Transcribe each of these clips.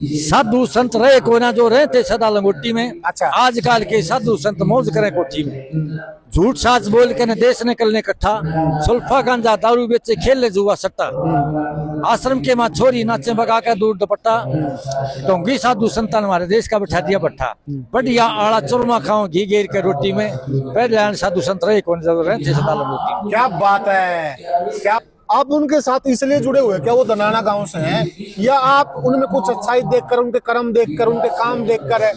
साधु संत रहे को ना जो रहते सदा लंगोटी में। अच्छा। आजकल के साधु संत मौज करें कोठी में। झूठ साच बोल के न देश निकलने इकट्ठा, सुल्फा गांजा दारू बेचे खेले जुआ सट्टा। आश्रम के माँ छोरी नाचे बगा कर दूर दुपट्टा, ढोंगी साधु संतान हमारे देश का बैठा दिया भट्ठा। बढ़िया आड़ा चुरमा खाओ घी घेर के रोटी में, पहले साधु संत रहे को जरूर रहते सदा लंगोटी में। क्या बात है। क्या आप उनके साथ इसलिए जुड़े हुए, क्या वो दनाना गांव से हैं, या आप उनमें कुछ अच्छाई देखकर, उनके कर्म देखकर, उनके काम देखकर है,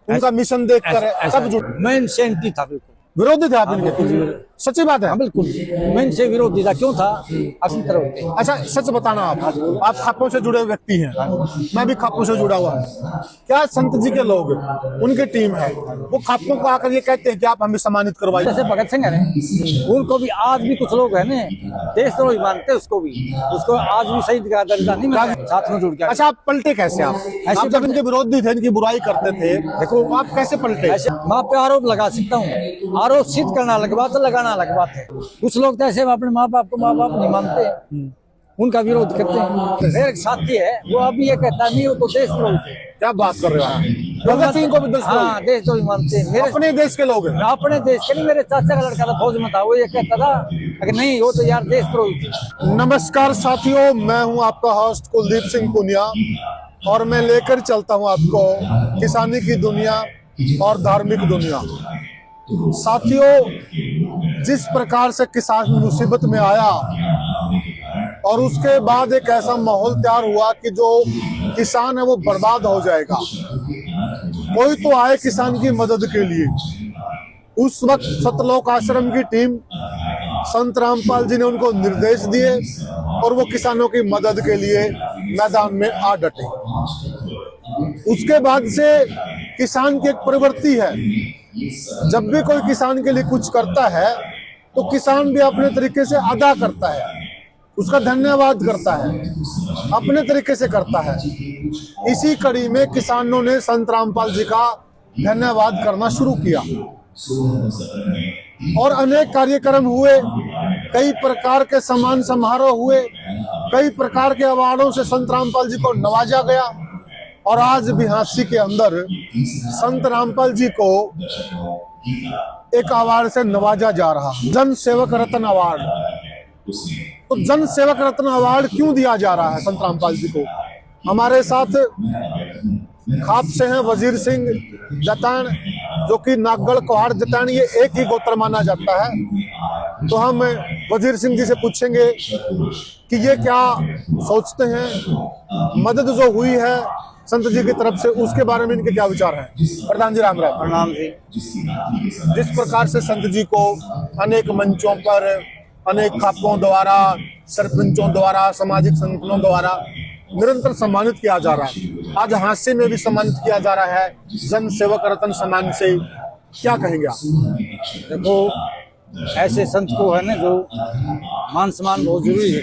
उनका मिशन देखकर है, सब जुड़े? मैं इनसे एंटी था, बिल्कुल विरोधी थे आप इनके? सच्ची बात है। बिल्कुल मैं इनसे विरोधी था। क्यों था? अपनी तरफ होते। अच्छा सच बताना, आप खापों से जुड़े व्यक्ति हैं, मैं भी खापों से जुड़ा हुआ हूँ। क्या संत जी के लोग, उनकी टीम है, वो खापों को आकर ये कहते हैं कि आप हमें सम्मानित करवाइए? जैसे भगत सिंह है, उनको भी आज भी कुछ लोग है ना देशद्रोही मानते हैं, उसको आज भी सही दर्जा नहीं मिला, साथ में जुड़ गया। अच्छा आप पलटे कैसे? आप जब इनके विरोधी थे, इनकी बुराई करते थे, देखो आप कैसे पलटे? ऐसे मैं आप पे आरोप लगा सकता हूँ, आरोप सिद्ध करना अलग बात है, लगाना अलग बात है। कुछ लोग तो ऐसे अपने माँ बाप को माँ बाप नहीं मानते, उनका विरोध करते हैं। मेरे एक साथी है, वो अभी ये कहता नहीं, वो तो देशद्रोही थे। क्या बात कर रहे हो आप? भगत सिंह को भी देशद्रोही मानते हैं। मेरे अपने देश के लोग हैं? अपने देश के नहीं, मेरे चाचा का लड़का था फौज में था, वो ये कहता था अगर नहीं वो तो यार देशद्रोही थी। नमस्कार साथियों, मैं हूं आपका होस्ट कुलदीप सिंह पुनिया और मैं लेकर चलता हूं आपको किसानी की दुनिया और धार्मिक दुनिया। साथियों, जिस प्रकार से किसान मुसीबत में आया और उसके बाद एक ऐसा माहौल तैयार हुआ कि जो किसान है वो बर्बाद हो जाएगा, कोई तो आए किसान की मदद के लिए। उस वक्त सतलोक आश्रम की टीम, संत रामपाल जी ने उनको निर्देश दिए और वो किसानों की मदद के लिए मैदान में आ डटे। उसके बाद से किसान की एक प्रवृत्ति है, जब भी कोई किसान के लिए कुछ करता है तो किसान भी अपने तरीके से अदा करता है, उसका धन्यवाद करता है, अपने तरीके से करता है। इसी कड़ी में किसानों ने संत रामपाल जी का धन्यवाद करना शुरू किया और अनेक कार्यक्रम हुए, कई प्रकार के सम्मान समारोह हुए, कई प्रकार के अवार्डों से संत रामपाल जी को नवाजा गया। और आज भी हांसी के अंदर संत रामपाल जी को एक अवार्ड से नवाजा जा रहा, जन सेवक रत्न अवार्ड। तो जन सेवक रत्न अवार्ड क्यों दिया जा रहा है संत रामपाल जी को? हमारे साथ खाप से हैं वजीर सिंह जतान, जो कि नागगढ़ कोहाड़ जतान ये एक ही गोत्र माना जाता है। तो हम वजीर सिंह जी से पूछेंगे कि ये क्या सोचते हैं, मदद जो हुई है संत जी की तरफ से, उसके बारे में इनके क्या विचार हैं? प्रधान जी राम राम। प्रणाम जी। जिस प्रकार से संत जी को अनेक मंचों पर, अनेक खापों द्वारा, सरपंचों द्वारा, सामाजिक संगठनों द्वारा निरंतर सम्मानित किया जा रहा है, आज हास्य में भी सम्मानित किया जा रहा है जन सेवक रत्न सम्मान से, क्या कहेंगे आप? देखो ऐसे संत को है ना जो मान सम्मान बहुत जरूरी है,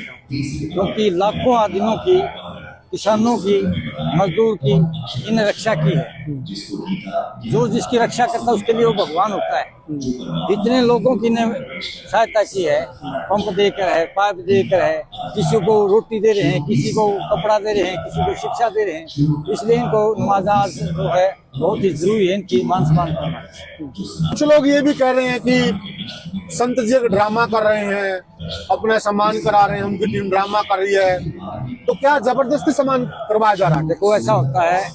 क्योंकि लाखों आदमियों की, किसानों की, मजदूर की इन्हें रक्षा की है। जो जिसकी रक्षा करता है उसके लिए वो भगवान होता है। इतने लोगों की इन्हें सहायता की है, पंप देकर है, पाइप देकर है, किसी को रोटी दे रहे हैं, किसी को कपड़ा दे रहे हैं, किसी को शिक्षा दे रहे हैं। इसलिए इनको नवाजा जो है बहुत ही जरूरी है, इनकी मान सम्मान करना। कुछ लोग ये भी कह रहे हैं कि संत जी ड्रामा कर रहे हैं, अपना सम्मान करा रहे हैं, उनकी टीम ड्रामा कर रही है, तो क्या जबरदस्ती सम्मान करवाया जा रहा है? देखो ऐसा होता है,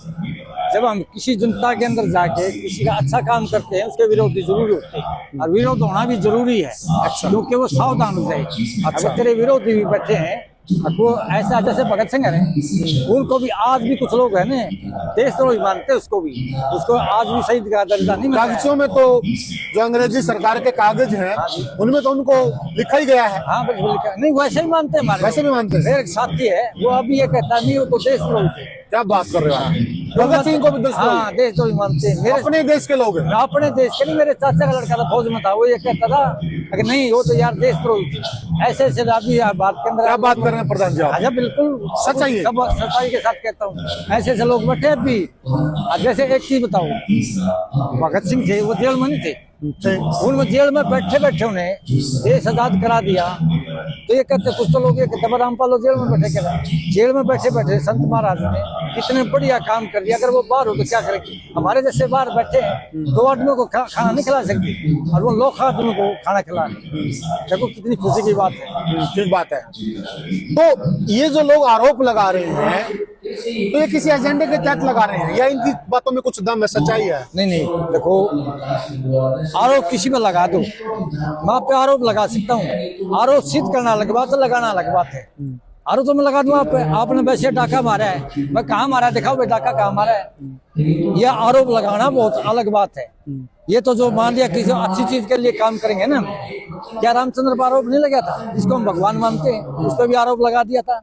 जब हम किसी जनता के अंदर जाके किसी का अच्छा काम करते हैं, उसके विरोधी जरूरी होते हैं और विरोध होना भी जरूरी है। अच्छा। क्योंकि वो सावधान हो जाए। अच्छा। तेरे विरोधी भी बैठे हैं, वो ऐसा जैसे भगत सिंह है, उनको भी आज भी कुछ लोग है ना देशद्रोही मानते हैं, उसको आज भी सही दर्जा नहीं मिला। कागजों में तो जो अंग्रेजी सरकार के कागज हैं उनमें तो उनको लिखा ही गया है। हाँ बिल्कुल लिखा नहीं, वैसे ही मानते हैं, वैसे भी मानते हैं। मेरे एक साथी है, वो अभी ये कहता नहीं, वो तो देशद्रोही थे। क्या बात कर रहे हो आप? भगत सिंह को भी देशद्रोही मानते हैं। मेरे अपने देश के लोग हैं? अपने देश के नहीं, मेरे चाचा का लड़का था फौज में था, वो ये कहता था अगर नहीं वो तो यार देशद्रोही थी। ऐसे ऐसे अभी बात के अंदर क्या बात कर रहे हैं प्रधान जी आप? अच्छा बिल्कुल सच्चाई है, सब सच्चाई के साथ कहता हूँ। ऐसे ऐसे लोग बैठे भी। जैसे एक चीज बताओ, भगत सिंह थे, वो जेल में नहीं थे, उन जेल में बैठे बैठे उन्हें देश आजाद करा दिया। तो ये कहते कुछ तो लोग ये कहते रामपाल जेल में बैठे, जेल में बैठे बैठे संत महाराज ने इतने बढ़िया काम कर दिया, अगर वो बाहर हो तो क्या करेंगे? हमारे जैसे बाहर बैठे हैं, 2 आदमियों को खाना नहीं खिला सकते और वो लाख आदमियों को खाना खिला रहे। देखो कितनी खुशी की बात है। ठीक बात है। तो ये जो लोग आरोप लगा रहे हैं, तो ये किसी एजेंडे के तहत लगा रहे हैं या इनकी बातों में कुछ दम है, सच्चाई है? नहीं, देखो आरोप किसी पे लगा दो, मैं आप पे आरोप लगा सकता हूँ। आरोप सिद्ध करना अलग बात है, लगाना अलग बात है। आरोप तो मैं लगा दूं आप पे, आपने वैसे डाका मारा है, मैं कहाँ मारा दिखाओ भाई, डाका कहाँ मारा है। यह आरोप लगाना बहुत अलग बात है। ये तो जो मान लिया किसी अच्छी चीज के लिए काम करेंगे ना, क्या रामचंद्र पर आरोप नहीं लगा था, जिसको हम भगवान मानते हैं, उस पर भी आरोप लगा दिया था।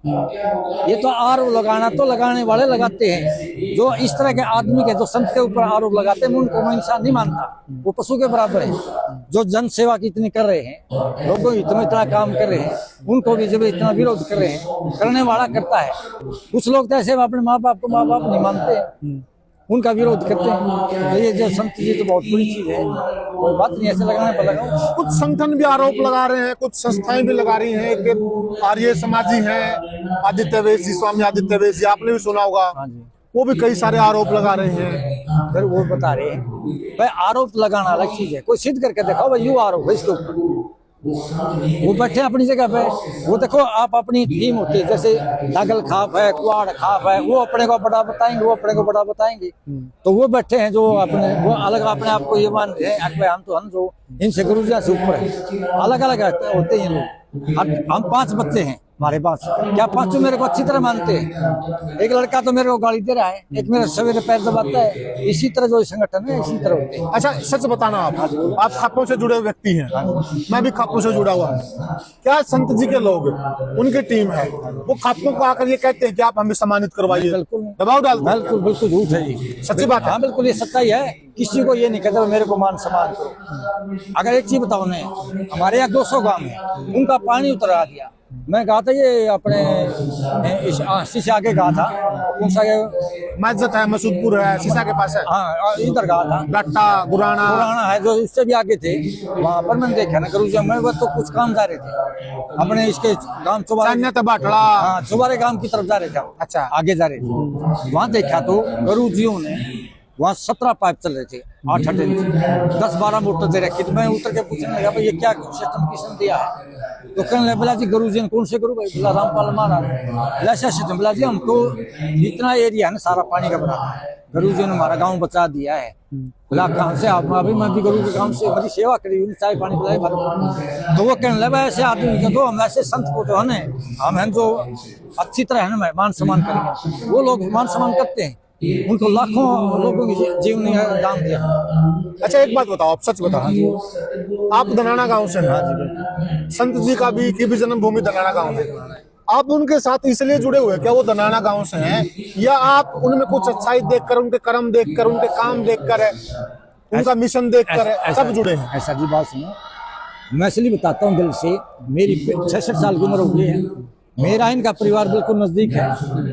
ये तो आरोप लगाना तो लगाने वाले लगाते हैं। जो इस तरह के आदमी के जो संत के ऊपर आरोप लगाते हैं, उनको मैं इंसान नहीं मानता, वो पशु के बराबर है। जो जन सेवा की इतनी कर रहे हैं, लोगों को इतना काम कर रहे हैं, उनको भी जब इतना विरोध कर रहे हैं, करने वाला करता है। कुछ लोग तो ऐसे अपने माँ बाप को माँ बाप नहीं मानते, उनका विरोध करते हैं। तो ये जो संत जी तो बहुत बड़ी चीज है, कोई बात नहीं, ऐसे लगाने पर लगाओ। कुछ संगठन भी आरोप लगा रहे हैं, कुछ संस्थाएं भी लगा रही हैं कि आर्य समाजी हैं, आदित्य वेश जी, स्वामी आदित्य वेश जी, आपने भी सुना होगा। हाँ जी, वो भी कई सारे आरोप लगा रहे हैं। फिर वो बता रहे हैं भाई आरोप लगाना अलग चीज है, कोई सिद्ध करके दिखाओ भाई यूं आरोप है इसके ऊपर। वो बैठे अपनी जगह पे, वो देखो आप अपनी टीम होती है, जैसे दागल खाप है, कुआड़ खाप है, वो अपने को बड़ा बताएंगे, वो अपने को बड़ा बताएंगे। तो वो बैठे हैं जो अपने वो अलग अपने आप को ये मान रहे हैं कि हम तो हम जो इनसे गुरुजी से ऊपर है। अलग अलग होते हैं लोग। हम 5 बच्चे हैं हमारे पास, क्या 5 मेरे को अच्छी तरह मानते हैं। एक लड़का तो मेरे को गाली दे रहा है, एक मेरा सवेरे पैर दबाता है। इसी तरह जो संगठन है इसी तरह होते हैं। अच्छा, सच बताना, आप खापों से जुड़े व्यक्ति हैं, मैं भी खापों से जुड़ा हुआ हूँ। क्या संत जी के लोग, उनकी टीम है, वो खापों को आकर ये कहते हैं कि आप हमें सम्मानित करवाइए, बिल्कुल दबाव डालते हैं? बिल्कुल बिल्कुल झूठ है ये, सच्ची बात है। हाँ बिल्कुल ये सच्चाई है। किसी को ये नहीं कहता मेरे को मान सम्मान करो। अगर एक चीज बताओ ने, हमारे यहाँ 200 गांव है, उनका पानी उतरा दिया। मैं कहा था ये अपने शीशे आगे कहा था, कौन सा मस्जिद है, मसूदपुर है, शीशा के पास है, हाँ इधर कहा था, लट्टा गुराना है जो इससे भी आगे थे, वहाँ पर मैंने देखा ना गुरुजी में वो तो कुछ काम जा रहे थे अपने इसके गांव बाटड़ा, हाँ चुबारे गांव की तरफ जा रहे थे। अच्छा, आगे जा रहे थे, वहाँ देखा तो गुरुजियों ने वहाँ 17 पाइप चल रहे थे, 8-8 इंच, 10-12 मोटर दे रखी। तो मैं उतर के पूछने लगा भाई ये क्या सिस्टम किसने दिया है? तो कहने लगे बोला जी गुरुजी ने। कौन से गुरु भाई? बोला रामपाल महाराज। ऐसा सिस्टम? बोला जी हम तो इतना एरिया है ना सारा पानी का बना, गुरुजी ने हमारा गाँव बचा दिया है। बोला कहाँ से आप? अभी मैं भी गुरु के गाँव से मेरी सेवा करी, चाय पानी पिलाई भर। तो वो कहने लगा ऐसे आदमी तो हम ऐसे संत को तो है ना, हम हैं जो अच्छी तरह है ना मान सम्मान करेंगे, वो लोग मान सम्मान करते हैं, उनको लाखों लोगों की जीवन दान दिया। अच्छा, एक बात बताओ, आप सच बताओ, आप दनाना गांव से हैं, संत जी का भी की भी जन्मभूमि दनाना गांव है, आप उनके साथ इसलिए जुड़े हुए क्या वो दनाना गांव से हैं, या आप उनमें कुछ अच्छाई देखकर, उनके कर्म देखकर, उनके काम देखकर है, उनका मिशन देखकर है, सब जुड़े हैं? ऐसा जी बात सुनो, मैं इसलिए बताता हूँ दिल से, मेरी 66 साल की उम्र हो गई है, मेरा इनका परिवार बिल्कुल नजदीक है,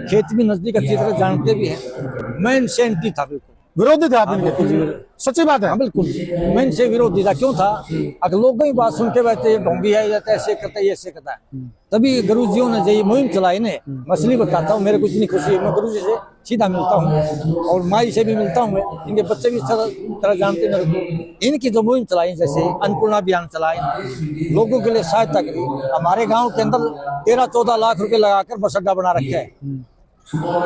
खेत भी नजदीक अच्छी तरह जानते भी हैं। मैं इनसे एंटी था, बिल्कुल विरोधी थे आप इनके? सच्ची बात है? हाँ बिल्कुल, मैं इनसे विरोधी था। क्यों था? अगर लोगों की बात सुन के बैठे, ये ढोंगी है, ऐसे करता है, ऐसे करता है, तभी गुरुजियों ने जो मुहिम चलाई ने, मछली बताता हूँ, मेरे को इतनी खुशी है, मैं गुरुजी से सीधा मिलता हूँ और माई से भी मिलता हूँ, इनके बच्चे भी तरह जानते मेरे को। इनकी जो मुहिम चलाई, जैसे अन्नपूर्णा अभियान चलाए, लोगों के लिए सहायता करी। हमारे गाँव के अंदर 13-14 लाख रुपए लगाकर बस अड्डा बना रखा है,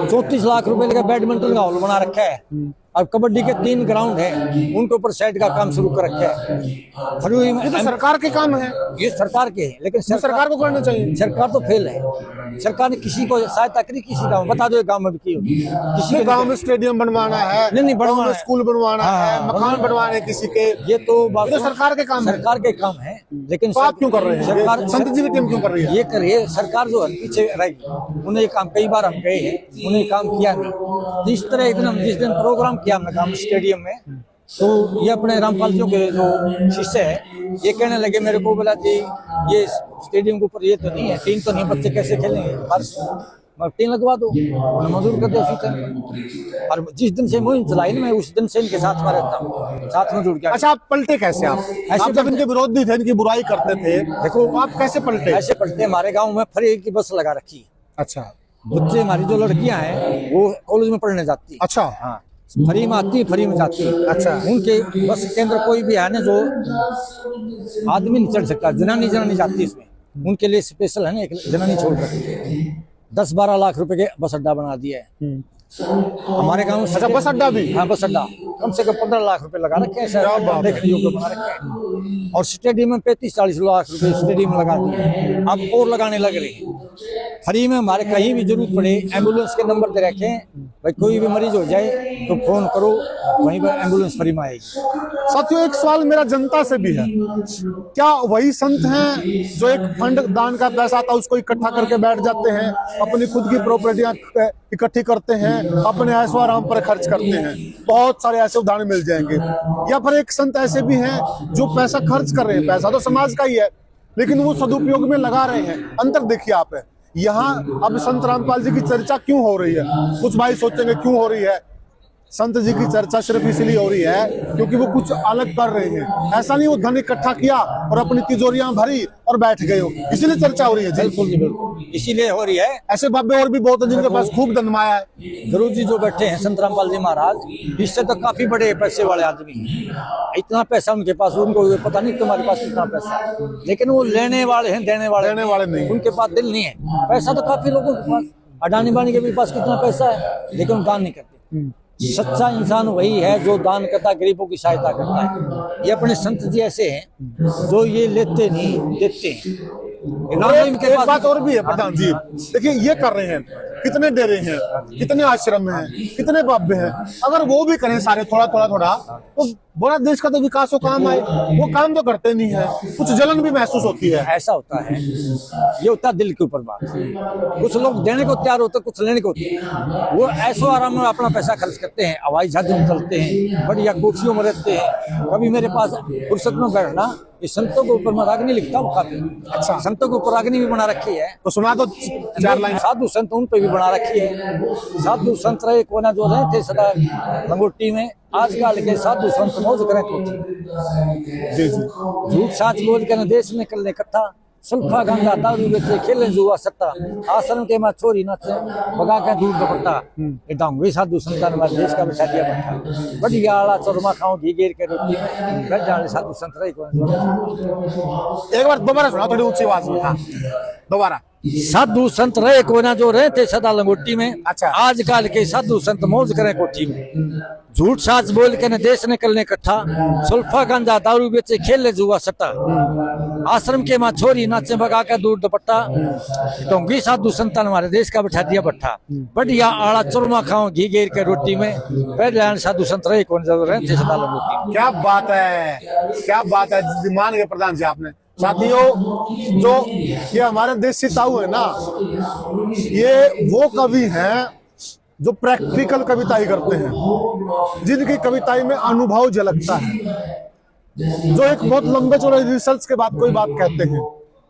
34 लाख रुपए लगा बैडमिंटन का हॉल बना रखा है, और कबड्डी के 3 ग्राउंड है, उनके ऊपर साइड का काम शुरू कर रखा है। ये तो सरकार के काम है, ये सरकार के है, लेकिन सरकार को करना चाहिए। सरकार तो फेल है। सरकार ने किसी को सहायता करी? किसी गाँव बता दो, गाँव में भी की होगी? किसी गांव में स्टेडियम बनवाना है, नहीं बनवाना, स्कूल बनवाना है, मकान बनवाने किसी के, ये तो बात सरकार के काम है, सरकार के काम है। लेकिन आप क्यों कर रहे हैं? सरकार, संत जी की टीम क्यों कर रही है? ये कर रही है सरकार, जो पीछे रहेगी। उन्हें ये काम कई बार हम गए हैं, उन्हें काम किया नहीं। इस तरह एक दिन जिस दिन प्रोग्राम किया हमने काम स्टेडियम में, तो ये अपने रामपाल जी के जो शिष्य है, ये कहने लगे मेरे को, बोला जी ये स्टेडियम के ऊपर ये तो नहीं है, टीम तो नहीं, बच्चे कैसे खेलेंगे, बस टीम लगवा दो, मजदूर कर दो फीस। और जिस दिन से मुहिम चलाई ना, मैं उस दिन से इनके साथ में रहता हूँ, साथ में जुड़ गया। अच्छा, आप पलटे कैसे? आप जब इनके विरोधी थे, इनकी बुराई करते थे, देखो आप कैसे पलटे? ऐसे पलटे, हमारे गाँव में फ्री की बस लगा रखी है। अच्छा, बच्चे हमारी जो लड़कियां हैं वो कॉलेज में पढ़ने जाती है। अच्छा। हाँ, फ्री में आती है, फ्री में जाती है। अच्छा। उनके बस के अंदर कोई भी है ना जो आदमी नहीं चढ़ सकता, जनानी जाती है इसमें, उनके लिए स्पेशल है ना, एक जनानी छोड़ कर 10-12 लाख रुपए के बस अड्डा बना दिया है हमारे गांव में। अच्छा, बस अड्डा भी? हाँ, बस अड्डा कम से कम 15 लाख रुपए लगा रखे हैं, देखने योग्य बना रखे हैं। और स्टेडियम में 35-40 लाख रुपए स्टेडियम में लगा दिए, अब और लगाने लग रहे हैं। फ्री में हमारे कहीं भी जरूरत पड़े एम्बुलेंस के नंबर दे रखे हैं, भाई कोई भी मरीज हो जाए तो फोन करो, वहीं पर एम्बुलेंस फ्री में आएगी। साथियों, एक सवाल मेरा जनता से भी है, क्या वही संत हैं जो एक फंड दान का पैसा आता है उसको इकट्ठा करके बैठ जाते हैं, अपनी खुद की प्रॉपर्टियां इकट्ठी करते हैं, अपने ऐशो आराम पर खर्च करते हैं? बहुत सारे ऐसे उदाहरण मिल जाएंगे। या फिर एक संत ऐसे भी हैं जो पैसा खर्च कर रहे हैं, पैसा तो समाज का ही है लेकिन वो सदुपयोग में लगा रहे हैं। अंतर देखिए आप, यहाँ अब संत रामपाल जी की चर्चा क्यों हो रही है? कुछ भाई सोचेंगे क्यों हो रही है? संत जी की चर्चा सिर्फ इसलिए हो रही है क्योंकि वो कुछ अलग कर रहे हैं। ऐसा नहीं वो धन इकट्ठा किया और अपनी तिजोरियां भरी और बैठ गए हो, इसीलिए चर्चा हो रही है। बिल्कुल जी, बिल्कुल इसीलिए हो रही है। ऐसे बाबे और भी बहुत हैं जिनके पास खूब धन माया है। गुरु जी जो बैठे हैं संत रामपाल जी महाराज, इससे तो काफी बड़े पैसे वाले आदमी हैं। इतना पैसा उनके पास, उनको पता नहीं तुम्हारे पास कितना पैसा है, लेकिन वो लेने वाले हैं, देने वाले नहीं। उनके पास दिल नहीं है। पैसा तो काफी लोगों के पास, अडानी बानी के भी पास कितना पैसा है, लेकिन दान नहीं करते। सच्चा इंसान वही है जो दान करता, गरीबों की सहायता करता है। ये अपने संत जी ऐसे हैं जो ये लेते नहीं, देते हैं। एक बात और भी है प्रधान जी, देखिए ये कर रहे हैं, कितने डेरे हैं, कितने आश्रम हैं, कितने बाबे हैं, अगर वो भी करें सारे थोड़ा तो बड़ा देश का तो विकास हो काम आए। वो काम तो करते नहीं है, कुछ जलन भी महसूस होती है। ऐसा होता है, ये होता है दिल के ऊपर बात। कुछ लोग देने को तैयार होते, कुछ लेने को होते। वो ऐसो आराम में अपना पैसा खर्च करते हैं, हवाई जहाज में चलते हैं, बढ़िया कुर्सियों में रहते हैं। कभी मेरे पास फुर्सत में बैठना, ये संतों के ऊपर मैं रागनी लिखता हूँ काफी। अच्छा, संतों के ऊपर रागनी भी बना रखी है, तो सुना दो 4 लाइन। साधु संत उन पे भी बना रखी है। साधु संत रहे कोना जो रहे थे सदा लंगोटी में, आजकल के साधु संत मौज करें तो जी। झूठ साच बोल के न देश में कल इकट्ठा, सुल्फा गंगा दारू बेचे खेले जुआ सट्टा, आश्रम के माँ छोरी नाचे बगा के दूर दुपट्टा। ये साधु संतान हमारे देश का बिछा दिया बट्टा, बढ़िया आला चोरमा खाओ घी घेर के रोटी में, बैठ जाने साधु संत रहे। एक बार दोबारा सुना, थोड़ी ऊंची आवाज में। हाँ, दोबारा। साधु संत रहे कोना जो रहे थे सदा लंगोटी में। अच्छा। आजकल के साधु संत मौज करें कोठी में, झूठ साच बोल के न देश निकलने इकट्ठा, सुल्फा गांजा दारू बेचे खेले जुआ सट्टा, आश्रम के माँ छोरी नाचे भगा के दूर दुपट्टा। ढोंगी साधु संतान हमारे देश का बिठा दिया बट्ठा, बढ़िया आड़ा चुरमा खाओ घी घेर के रोटी में, पहले साधु संत रहे कौन जो रहे थे सदा लंगोटी। क्या बात है, क्या बात है, मान गए प्रधान जी आपने। साथियों, जो ये हमारे देश से ताऊ है ना, ये वो कवि हैं जो प्रैक्टिकल कविता ही करते हैं, जिनकी कविताई में अनुभव झलकता है, जो एक बहुत लंबे चौड़े रिसर्च के बाद कोई बात कहते हैं।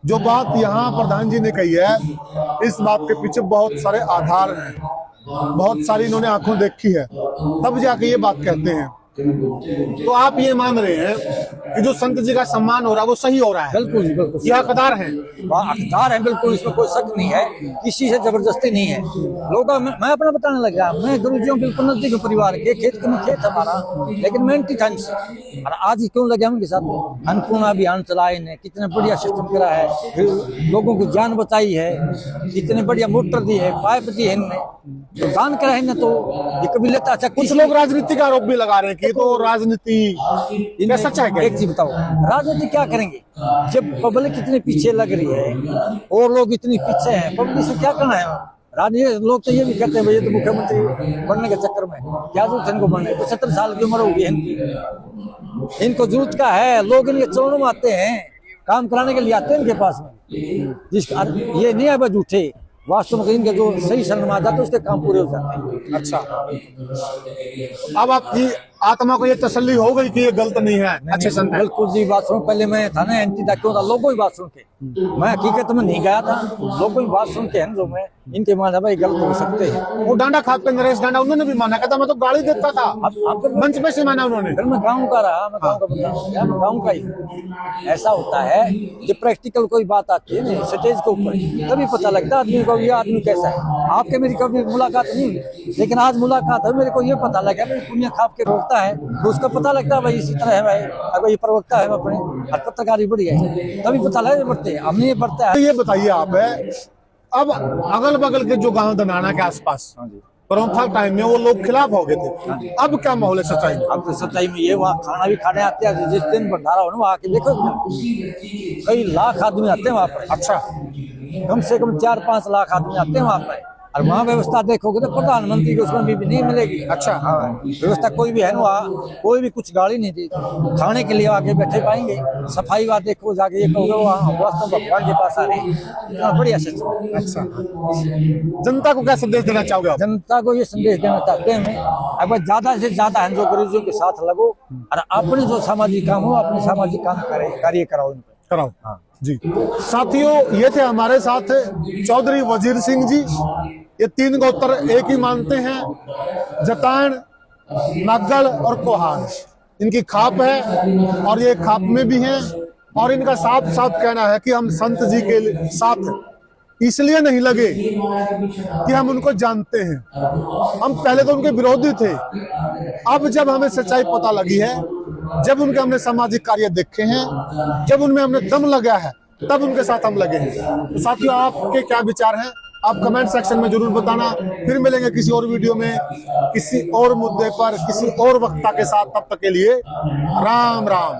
जो बात यहाँ प्रधान जी ने कही है, इस बात के पीछे बहुत सारे आधार हैं, बहुत सारी इन्होंने आंखों देखी है, तब जाके ये बात कहते हैं। तो आप ये मान रहे हैं कि जो संत जी का सम्मान हो रहा है वो सही हो रहा है? बिल्कुल बिल्कुल, ये हकदार है, हकदार है, बिल्कुल इसमें कोई शक नहीं है, किसी से जबरदस्ती नहीं है। लोग मैं अपना बताने लग गया, मैं गुरुजियों बिल्कुल नजदीक परिवार के खेत हमारा, लेकिन मैं टाइम से और आज ही क्यों लगे उनके साथ। अन्नपूर्णा अभियान चलाए ने, कितने बढ़िया सिस्टम करा है, फिर लोगों को जान बचाई है, कितने बढ़िया मोटर दी है, पाइप दी है इनने, तो दान करा है ना, तो ये कभी लेता। अच्छा, कुछ लोग राजनीति का आरोप भी लगा रहे हैं कि तो राजनीति सच है क्या? एक चीज बताओ, राजनीति क्या करेंगे जब पब्लिक इतनी पीछे लग रही है और लोग इतनी पीछे हैं, पब्लिक से क्या करना है? राजनीति लोग तो ये भी कहते हैं भाई ये तो मुख्यमंत्री बनने के चक्कर में क्या जरूरत है इनको बनने, 75 साल की उम्र होगी इनकी, इनको जरूरत का है, लोग इनके चरणों में आते हैं, काम कराने के लिए आते हैं इनके पास में। जिसका ये नहीं है झूठे, वास्तव में इनके जो सही शरण में आ जाते उसके काम पूरे हो जाते हैं। अच्छा, अब आपकी आत्मा को ये तसल्ली हो गई कि ये गलत नहीं है, अच्छे संत है। बिल्कुल जी, बात सुन, पहले मैं था ना एंटी था, क्यों था, लोगों की बात सुन के मैं हकीकत में नहीं गया था, लोगों की बात सुन के है जो मैं इनके माना भाई गलत हो सकते हैं। वो डांडा खाप के नरेश डांडा उन्होंने भी माना, कहता मैं तो गाली देता था, मंच पे से माना उन्होंने। फिर मैं गाँव का रहा, मैं गाँव का बंदा हूं, मैं गाँव का ही। ऐसा होता है जब प्रैक्टिकल कोई बात आती है ना स्टेज के ऊपर, तभी पता लगता है आदमी को कहो ये आदमी कैसा है। आपके मेरी कभी मुलाकात नहीं हुई, लेकिन आज मुलाकात है, मेरे को ये पता लगा भाई पुण्य खाप के रोकता है तो उसका पता लगता है भाई इसी तरह है भाई, अगर ये प्रवक्ता है अपने और पत्रकारी बढ़िया है तभी पता लगे बढ़ते, हम नहीं बढ़ता है। ये बताइए आप, अब अगल बगल के जो गांव दनाना के आसपास परंपरा टाइम में वो लोग खिलाफ हो गए थे, अब क्या माहौल है सच्चाई में? अब तो सच्चाई में ये वहाँ खाना भी खाने आते हैं, जिस दिन भंडारा हो ना वहाँ के देखो कई लाख आदमी आते हैं वहाँ पर। अच्छा, कम से कम 4-5 लाख आदमी आते हैं वहाँ पर, और वहाँ व्यवस्था देखोगे तो प्रधानमंत्री को उसमें भी नहीं मिलेगी। अच्छा, हाँ व्यवस्था कोई भी है ना वहाँ, कोई भी कुछ गाड़ी नहीं दी, खाने के लिए आके बैठे पाएंगे, सफाई बात देखो जाके ये कहोगे वहाँ वास्तव भगवान के पास आ रही, इतना बढ़िया सिस्टम। अच्छा, जनता को क्या संदेश देना चाहोगे आप? जनता को ये संदेश देना चाहते हैं मैं, अगर ज्यादा से ज्यादा है जो गरीबों के साथ लगो और अपने जो सामाजिक काम हो अपने सामाजिक काम कार्य कराओ इन पर। कराओ। हाँ जी। साथियों, ये थे हमारे साथ चौधरी वजीर सिंह जी। ये 3 गोत्र एक ही मानते हैं, जतान, नागल और कोहान। इनकी खाप है और ये खाप में भी हैं, और इनका साफ साफ कहना है कि हम संत जी के साथ इसलिए नहीं लगे कि हम उनको जानते हैं, हम पहले तो उनके विरोधी थे। अब जब हमें सच्चाई पता लगी है, जब उनके हमने सामाजिक कार्य देखे हैं, जब उनमें हमने दम लगा है, तब उनके साथ हम लगे हैं। तो साथियों, आपके क्या विचार हैं आप कमेंट सेक्शन में जरूर बताना। फिर मिलेंगे किसी और वीडियो में, किसी और मुद्दे पर, किसी और वक्ता के साथ। तब तक के लिए राम राम।